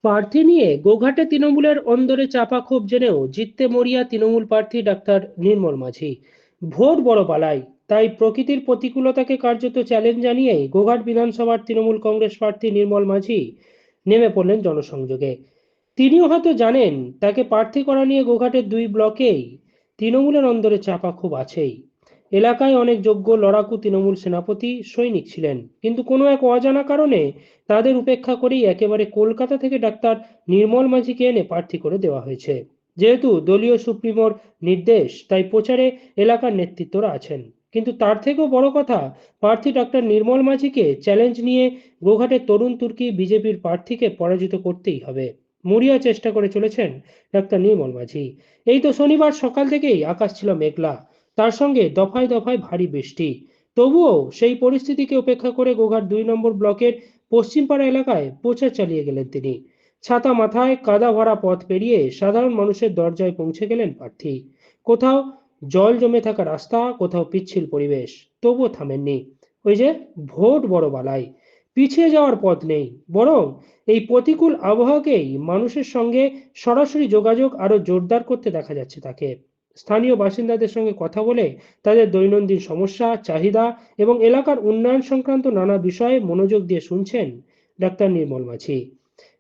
প্রার্থী নিয়ে গোঘাটে তৃণমূলের অন্দরে চাপা ক্ষোভ জেনেও জিততে মরিয়া তৃণমূল প্রার্থী ডাক্তার নির্মল মাঝি। ভোট বড় পালায়, তাই প্রকৃতির প্রতিকূলতাকে কার্যত চ্যালেঞ্জ জানিয়েই গোঘাট বিধানসভার তৃণমূল কংগ্রেস প্রার্থী নির্মল মাঝি নেমে পড়লেন জনসংযোগে। তিনিও হয়তো জানেন তাকে প্রার্থী করা নিয়ে গোঘাটের দুই ব্লকেই তৃণমূলের অন্দরে চাপা ক্ষোভ আছেই। এলাকায় অনেক যোগ্য লড়াকু তৃণমূল সেনাপতি সৈনিক ছিলেন, কিন্তু কোনো এক অজানা কারণে তাদের উপেক্ষা করেই একেবারে কলকাতা থেকে ডাক্তার নির্মল মাঝিকে এনে প্রার্থী করে দেওয়া হয়েছে। যেহেতু দলীয় সুপ্রিমোর নির্দেশ, তাই প্রচারে এলাকার নেতৃত্বরা আছেন। কিন্তু তার থেকেও বড় কথা, প্রার্থী ডাক্তার নির্মল মাঝিকে চ্যালেঞ্জ নিয়ে গোঘাটের তরুণ তুর্কি বিজেপির প্রার্থীকে পরাজিত করতেই হবে। মরিয়া চেষ্টা করে চলেছেন ডাক্তার নির্মল মাঝি। এই তো শনিবার সকাল থেকেই আকাশ ছিল মেঘলা, তার সঙ্গে দফায় দফায় ভারী বৃষ্টি। তবুও সেই পরিস্থিতিকে উপেক্ষা করে গোঘাট ২ নম্বর ব্লকের পশ্চিমপাড়া এলাকায় প্রচার চালিয়ে গেলেন তিনি। ছাতা মাথায় কাদা ভরা পথ পেরিয়ে সাধারণ মানুষের দরজায় পৌঁছে গেলেন প্রার্থী। কোথাও জল জমে থাকা রাস্তা, কোথাও পিচ্ছিল পরিবেশ, তবুও থামেননি। ওই যে ভোট বড় বালাই, পিছিয়ে যাওয়ার পথ নেই, বরং এই প্রতিকূল আবহাওয়াকেই মানুষের সঙ্গে সরাসরি যোগাযোগ আরো জোরদার করতে দেখা যাচ্ছে তাকে। স্থানীয় বাসিন্দাদের সঙ্গে কথা বলে তাদের দৈনন্দিন সমস্যা, চাহিদা এবং এলাকার উন্নয়ন সংক্রান্ত নানা বিষয়ে মনোযোগ দিয়ে শুনছেন ডাক্তার নির্মল মাঝি।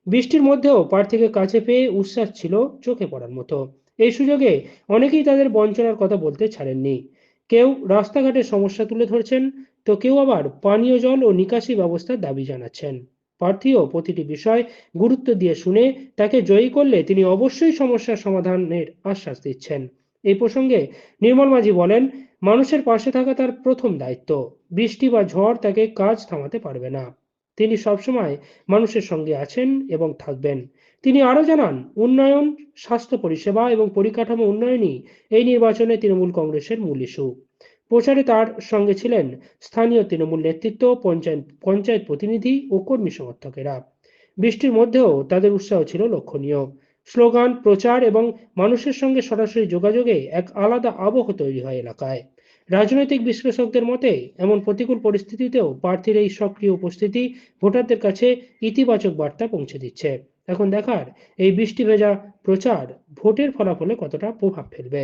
বৃষ্টির মধ্যেও প্রার্থীকে কাছে পেয়ে উচ্ছ্বাস ছিল চোখে পড়ার মতো। এই সুযোগে অনেকেই তাদের বঞ্চনার কথা বলতে ছাড়েননি। কেউ রাস্তাঘাটের সমস্যা তুলে ধরছেন, তো কেউ আবার পানীয় জল ও নিকাশি ব্যবস্থার দাবি জানাচ্ছেন। প্রার্থীও প্রতিটি বিষয় গুরুত্ব দিয়ে শুনে তাকে জয়ী করলে তিনি অবশ্যই সমস্যার সমাধানের আশ্বাস দিচ্ছেন। এই প্রসঙ্গে নির্মল মাঝি বলেন, মানুষের পাশে থাকা তার প্রথম দায়িত্ব। বৃষ্টি বা ঝড় তাকে কাজ থামাতে পারবে না। তিনি সবসময় মানুষের সঙ্গে আছেন এবং থাকবেন। তিনি আরো জানান, উন্নয়ন, স্বাস্থ্য পরিষেবা এবং পরিকাঠামো উন্নয়নই এই নির্বাচনে তৃণমূল কংগ্রেসের মূল ইস্যু। প্রচারে তার সঙ্গে ছিলেন স্থানীয় তৃণমূল নেতৃত্ব, পঞ্চায়েত প্রতিনিধি ও কর্মী সমর্থকেরা। বৃষ্টির মধ্যেও তাদের উৎসাহ ছিল লক্ষণীয়। স্লোগান, প্রচার এবং মানুষের সঙ্গে সরাসরি যোগাযোগে এক আলাদা আবহ তৈরি হয় এলাকায়। রাজনৈতিক বিশ্লেষকদের মতে এমন প্রতিকূল পরিস্থিতিতেও প্রার্থীর এই সক্রিয় উপস্থিতি ভোটারদের কাছে ইতিবাচক বার্তা পৌঁছে দিচ্ছে। এখন দেখার, এই বৃষ্টি ভেজা প্রচার ভোটের ফলাফলে কতটা প্রভাব ফেলবে।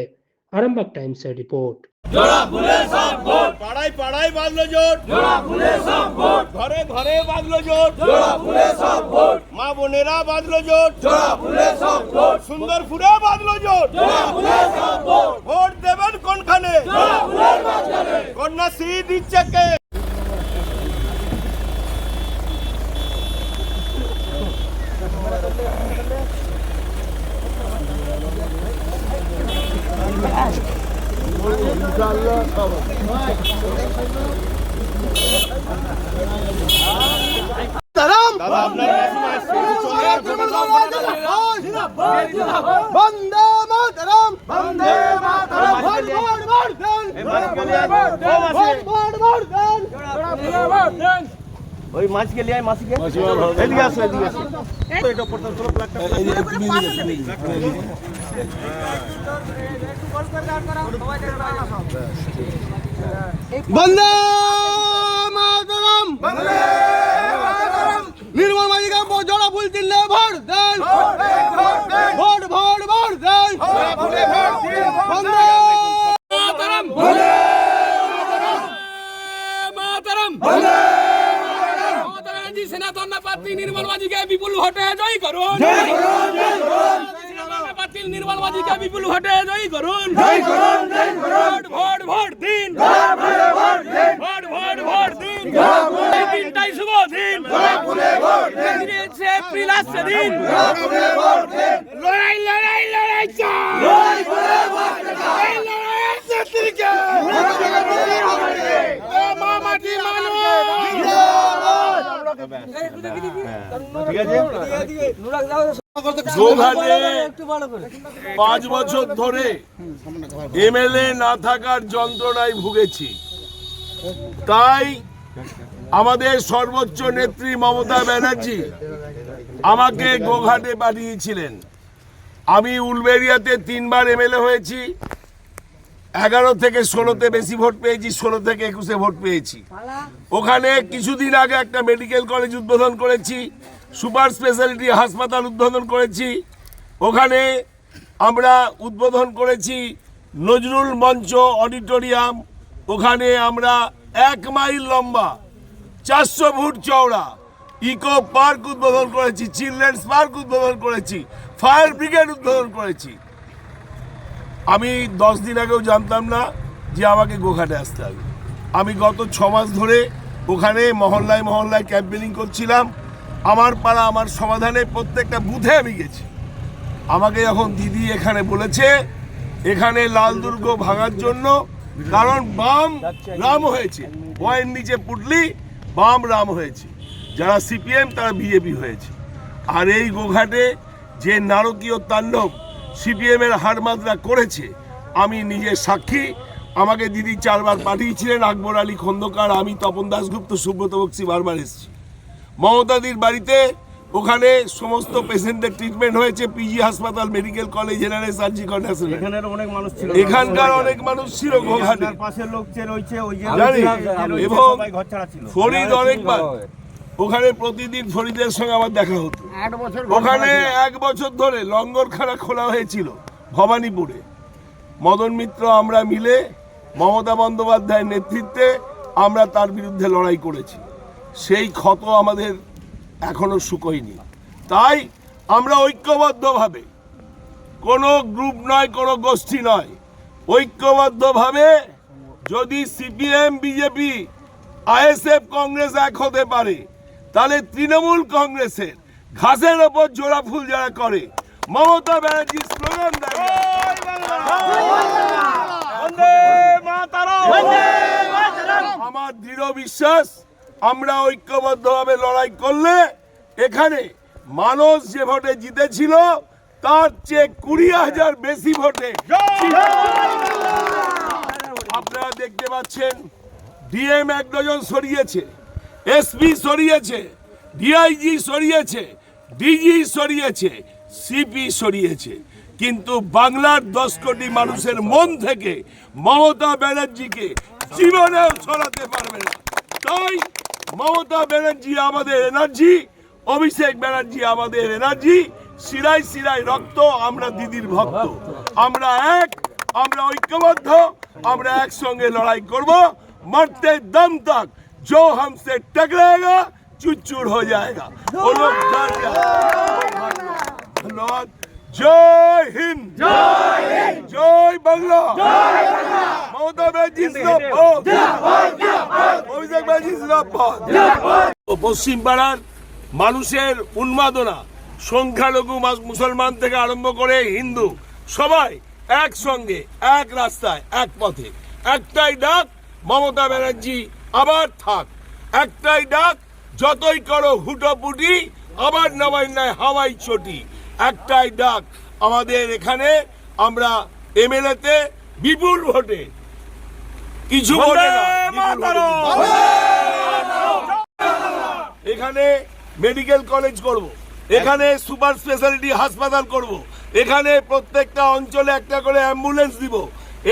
আরামবাগ টাইমসের রিপোর্ট। জোড়া ফুলে সব ভোট, পাড়ায় পাড়ায় বাঁধলো জোট, জোড়া ফুলে সব ভোট, ঘরে ঘরে বাঁধলো জোট, জোড়া ফুলে সব ভোট, মা বোনেরা বাঁধলো জোট, জোড়া ফুলে সব ভোট, সুন্দরপুরে বাঁধলো জোট, জোড়া ফুলে সব ভোট, ভোট দেবেন কোনখানে, জোড়া ফুলের মাঝখানে, কন্যাশ্রী দিচ্ছে কে? বন্দে মাতরম, বন্দে মাতরম, ভোট ভোট ভোট দেন, ভোট ভোট দেন। ওই মাছ কে লিয়ে মাছ কে এদিকে আসো, এদিকে আসো। এটা পড়তে চলো ব্ল্যাকটা বন্দে মাতরম, বন্দে মাতরম, নির্মল মাঝিকে জোড়া ফুল দিলে ভোট দেন, ভোট ভোট ভোট দেন, বন্দে মাতরম, বন্দে মাতরম, বন্দে মাতরম। সেনাতন প্রার্থী নির্মল মাঝিকে বিপুল ভোটে জয়ী করুন, জয় করুন, জয় করুন। প্রার্থী নির্মল মাঝিকে বিপুল ভোটে জয়ী করুন, জয় করুন, জয় করুন। ভোট ভোট দিন, ভোট ভোট ভোট দিন, এই দিনটাই শুভ দিন, এপ্রিল আসছে দিন, লড়াই লড়াই লড়াই চাই, এই লড়াই আসছে দিকে, মা মাটি মানুষ। গোঘাটে 5 বছর ধরে এমএলএ না থাকার যন্ত্রণায় ভুগেছি, তাই আমাদের সর্বোচ্চ নেত্রী মমতা ব্যানার্জি আমাকে গোঘাটে পাঠিয়েছিলেন। আমি উলবেড়িয়াতে 3 বার এমএলএ হয়েছি, 11 থেকে 16তে বেশি ভোট পেয়েছি, 16 থেকে 21-এ ভোট পেয়েছি। ওখানে কিছুদিন আগে একটা মেডিকেল কলেজ উদ্বোধন করেছি, সুপার স্পেশালিটি হাসপাতাল উদ্বোধন করেছি, ওখানে আমরা উদ্বোধন করেছি নজরুল মঞ্চ অডিটোরিয়াম, ওখানে আমরা 1 মাইল লম্বা 400 ফুট চওড়া ইকো পার্ক উদ্বোধন করেছি, চিলড্রেন্স পার্ক উদ্বোধন করেছি, ফায়ার ব্রিগেড উদ্বোধন করেছি। আমি 10 দিন আগেও জানতাম না যে আমাকে গোঘাটে আসতে হবে। আমি গত 6 মাস ধরে ওখানে মহল্লায় মহল্লায় ক্যাম্পেনিং করছিলাম। আমার পাড়া আমার সমাধানে প্রত্যেকটা বুথে আমি গেছি। আমাকে যখন দিদি এখানে বলেছে এখানে লাল দুর্গ ভাঙার জন্য, কারণ বাম রাম হয়েছে, বয়ের নিচে পুটলি বাম রাম হয়েছে, যারা সিপিএম তারা বিজেপি হয়েছে। আর এই গোঘাটে যে নারকীয় তাণ্ডব সিপিএমের হারমাদরা করেছে আমি নিজে সাক্ষী। আমাকে দিদি 4 বার পাঠিয়েছিলেন, আকবর আলী খন্দকার, আমি তপন দাশগুপ্ত, সুব্রত বক্সি বারবার এসেছি। মমতাদির বাড়িতে ওখানে সমস্ত পেশেন্টদের ট্রিটমেন্ট হয়েছে, পিজি হাসপাতাল, medical college, general surgical national. এখানকার অনেক মানুষ ছিল গোঘাটে, এবং ফরিদ অনেকবার ওখানে প্রতিদিন ফরিদের সঙ্গে আমার দেখা হতো। ওখানে 1 বছর ধরে লঙ্গরখানা খোলা হয়েছিল ভবানীপুরে। মদন মিত্র আমরা মিলে মমতা বন্দ্যোপাধ্যায়ের নেতৃত্বে আমরা তার বিরুদ্ধে লড়াই করেছি। সেই ক্ষত আমাদের এখনো শুকোয়নি। তাই আমরা ঐক্যবদ্ধভাবে, কোনো গ্রুপ নয়, কোনো গোষ্ঠী নয়, ঐক্যবদ্ধভাবে যদি সিপিএম, বিজেপি, আইএসএফ, কংগ্রেস এক হতে পারে, তাহলে তৃণমূল কংগ্রেসের ঘাসের ওপর জোড়া ফুল যারা করে, মমতা ব্যানার্জি স্লোগান দেয়, আমার দৃঢ় বিশ্বাস আমরা ঐক্যবদ্ধভাবে লড়াই করলে এখানে মানুষ যে ভোটে জিতেছিল তার চেয়ে 20,000 বেশি ভোটে আপনারা দেখতে পাচ্ছেন। ডিএম 1 ডজন সরিয়েছে, এসপি সরিয়েছে, ডিআইজি সরিয়েছে, ডিজি সরিয়েছে, সিপি সরিয়েছে, কিন্তু বাংলার 10 কোটি মানুষের মন থেকে মমতা ব্যানার্জিকে জীবনেও সরাতে পারবে না। তাই মমতা ব্যানার্জি আমাদের এনার্জি, অভিষেক ব্যানার্জি আমাদের এনার্জি, শিরায় শিরায় রক্ত, আমরা দিদির ভক্ত, আমরা এক, আমরা ঐক্যবদ্ধ, আমরা একসঙ্গে লড়াই করব, মরতে দম তক जो हमसे टकराएगा चूर हो जाएगा। वो लोग धन्यवाद। जय हिंद, जय बांग्ला, ममता ব্যানার্জি জিন্দাবাদ, অভিষেক ব্যানার্জি জিন্দাবাদ। পশ্চিম পাড়ার মানুষের উন্মাদনা, সংখ্যালঘু মুসলমান থেকে আরম্ভ করে হিন্দু সবাই একসঙ্গে, এক রাস্তায়, এক পথে, একটাই ডাক, মমতা ব্যানার্জি আবার থাক। একটাই ডাক, যতই করো হুটোপুটি আবার নবান্নায় হাওয়াই চটি। একটাই ডাক, আমাদের এখানে আমরা এমএলএতে বিপুল ভোটে, কিছু ভোটে না, এখানে মেডিকেল কলেজ করব, এখানে সুপার স্পেশালিটি হাসপাতাল করব, এখানে প্রত্যেকটা অঞ্চলে একটা করে অ্যাম্বুলেন্স দিব,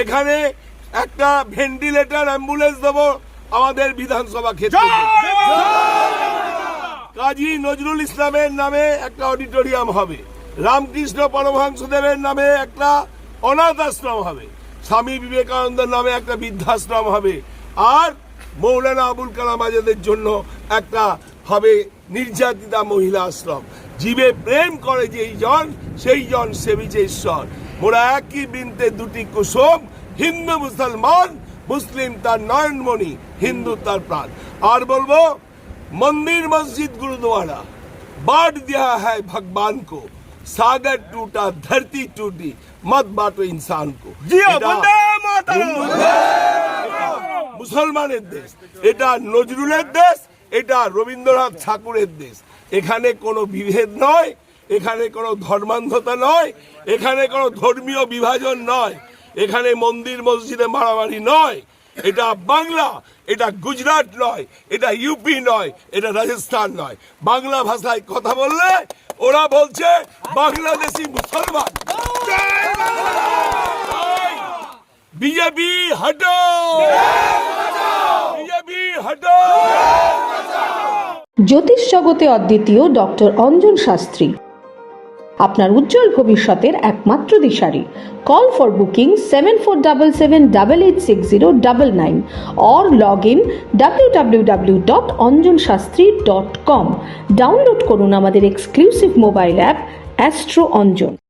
এখানে একটা ভেন্টিলেটর অ্যাম্বুলেন্স দেবো আমাদের বিধানসভা ক্ষেত্রে। কাজী নজরুল ইসলামের নামে একটা অডিটোরিয়াম হবে, রামকৃষ্ণ পরমহংসদেবের নামে একটা অনাথ আশ্রম হবে, স্বামী বিবেকানন্দের নামে একটা বৃদ্ধাশ্রম হবে, আর মৌলানা আবুল কালাম আজাদের জন্য একটা হবে নির্যাতিতা মহিলা আশ্রম। জীবে প্রেম করে যেই জন সেই জন সেবিছে ঈশ্বর। মোরা একই বৃন্তে দুটি কুসুম, হিন্দু মুসলমান, মুসলিম তার নয়নমণি, হিন্দু তার প্রাণ। আর বলবো, मंदिर मस्जिद गुरुद्वारा बांट दिया है भगवान को, सागर टूटा धरती टूटी मत बांटो इंसान को। মুসলমানের দেশ, এটা নজরুলের দেশ, এটা রবীন্দ্রনাথ ঠাকুরের দেশ। এখানে কোনো বিভেদ নয়, এখানে কোনো ধর্মান্ধতা নয়, এখানে কোনো ধর্মীয় বিভাজন নয়, এখানে মন্দির মসজিদে মারামারি নয়। এটা বাংলা, এটা গুজরাট নয়, এটা ইউপি নয়, এটা রাজস্থান নয়। বাংলা ভাষায় কথা বললে ওরা বলছে বাংলাদেশি মুসলমান। বিজেপি হটো, বিজেপি হটো। জ্যোতিষ জগতে অদ্বিতীয় ডক্টর অঞ্জন শাস্ত্রী, আপনার উজ্জ্বল ভবিষ্যতের একমাত্র দিশারি। Call for booking 7477886099 or log in www.anjanshastri.com। Download করুন আমাদের exclusive mobile app astro Anjan.